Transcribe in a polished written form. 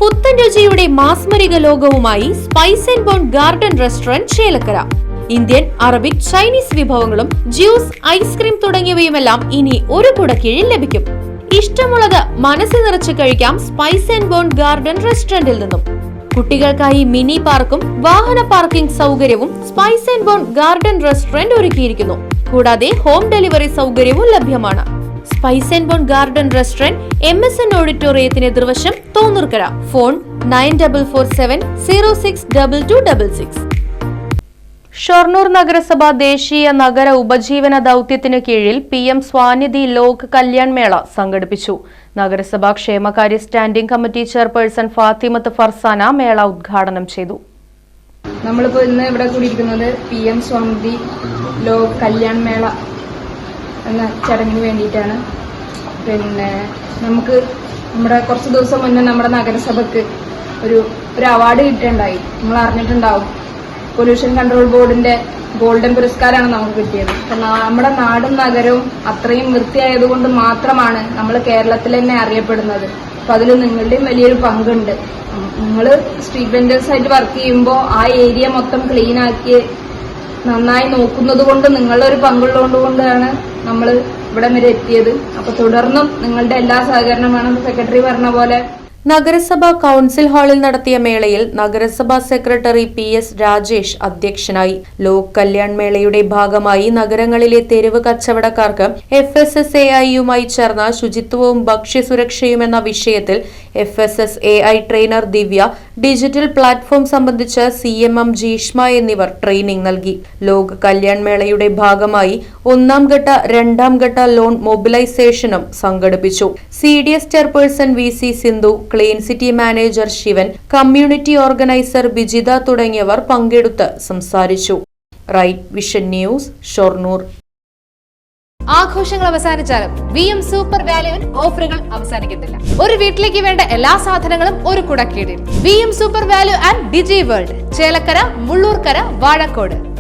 പുത്തൻ രുചിയുടെ മാസ്മരിക ലോകവുമായി spice and bone garden restaurant Chelakkara. Indian, Arabic, Chinese വിഭവങ്ങളും ജ്യൂസ്, ഐസ്ക്രീം തുടങ്ങിയവയുമെല്ലാം ഇനി ഒരു കുടക്കീഴിൽ ലഭിക്കും. ഇഷ്ടമുള്ളത് മനസ്സ് നിറച്ച് കഴിക്കാം സ്പൈസ് ആൻഡ് ബോൺ ഗാർഡൻ റെസ്റ്റോറന്റിൽ നിന്നും. കുട്ടികൾക്കായി മിനി പാർക്കും വാഹന പാർക്കിംഗ് സൗകര്യവും Spice and bone garden Restaurant ഒരുക്കിയിരിക്കുന്നു. കൂടാതെ ഹോം ഡെലിവറി സൗകര്യവും ലഭ്യമാണ്. Spice and bone garden Restaurant MSN ഓഡിറ്റോറിയത്തിന് എതിർവശം, തോന്നൂർക്കര. ഫോൺ 9447062266. ഷൊർണൂർ നഗരസഭ ദേശീയ നഗര ഉപജീവന ദൌത്യത്തിന് കീഴിൽ PM സ്വാനിധി ലോക് കല്യാൺ മേള സംഘടിപ്പിച്ചു. നഗരസഭാ ക്ഷേമകാര്യ standing committee chairperson Fathimath Farsana മേള ഉദ്ഘാടനം ചെയ്തു. നമ്മളിപ്പോൾ ഇന്ന് ഇവിടെ കൂടിയിരിക്കുന്നത് PM സ്വാനിധി ലോക് കല്യാൺ മേള എന്ന ചടങ്ങിന് വേണ്ടിയിട്ടാണ്. നമുക്ക് കുറച്ച് ദിവസം മുന്നേ നമ്മുടെ നഗരസഭയ്ക്ക് ഒരു അവാർഡ് കിട്ടുകയുണ്ടായി. നിങ്ങൾ അറിഞ്ഞിട്ടുണ്ടാവും. പൊല്യൂഷൻ കൺട്രോൾ ബോർഡിന്റെ ഗോൾഡൻ പുരസ്കാരമാണ് നമുക്ക് കിട്ടിയത്. നമ്മുടെ നാടും നഗരവും അത്രയും വൃത്തിയായതുകൊണ്ട് മാത്രമാണ് നമ്മൾ കേരളത്തിൽ തന്നെ അറിയപ്പെടുന്നത്. അപ്പൊ അതിൽ നിങ്ങളുടെയും വലിയൊരു പങ്കുണ്ട്. നിങ്ങൾ സ്ട്രീറ്റ് വെൻഡേഴ്സ് ആയിട്ട് വർക്ക് ചെയ്യുമ്പോൾ ആ ഏരിയ മൊത്തം ക്ലീൻ ആക്കി നന്നായി നോക്കുന്നത് കൊണ്ട് നിങ്ങളുടെ ഒരു പങ്കുള്ളതുകൊണ്ടാണ് നമ്മൾ ഇവിടെ വരെ എത്തിയത്. അപ്പൊ തുടർന്നും നിങ്ങളുടെ എല്ലാ സഹകരണമാണ് സെക്രട്ടറി പറഞ്ഞ പോലെ. നഗരസഭാ കൌൺസിൽ ഹാളിൽ നടത്തിയ മേളയിൽ നഗരസഭാ സെക്രട്ടറി PS രാജേഷ് അധ്യക്ഷനായി. ലോക് കല്യാൺ മേളയുടെ ഭാഗമായി നഗരങ്ങളിലെ തെരുവ് കച്ചവടക്കാർക്ക് FSSAIയുമായി ചേർന്ന ശുചിത്വവും ഭക്ഷ്യസുരക്ഷയും എന്ന വിഷയത്തിൽ FSSAI ട്രെയിനർ ദിവ്യ, ഡിജിറ്റൽ പ്ലാറ്റ്ഫോം സംബന്ധിച്ച് CMM ജീഷ്മ എന്നിവർ ട്രെയിനിംഗ് നൽകി. ലോക് കല്യാൺ മേളയുടെ ഭാഗമായി 1ാം ഘട്ട 2ാം ഘട്ട ലോൺ മൊബിലൈസേഷനും സംഘടിപ്പിച്ചു. CDS chairperson VC Sindhu, clean city manager Shivan, community organiser Bijitha തുടങ്ങിയവർ പങ്കെടുത്ത് സംസാരിച്ചു. Right vision news, Shoranur. ആഘോഷങ്ങൾ അവസാനിച്ചാലും VM സൂപ്പർ വാല്യുവിൽ ഓഫറുകൾ അവസാനിക്കുന്നില്ല. ഒരു വീട്ടിലേക്ക് വേണ്ട എല്ലാ സാധനങ്ങളും ഒരു കുടക്കീഴിൽ. VM super value and digi world, Chelakkara, Mullurkara, Vazhakkode.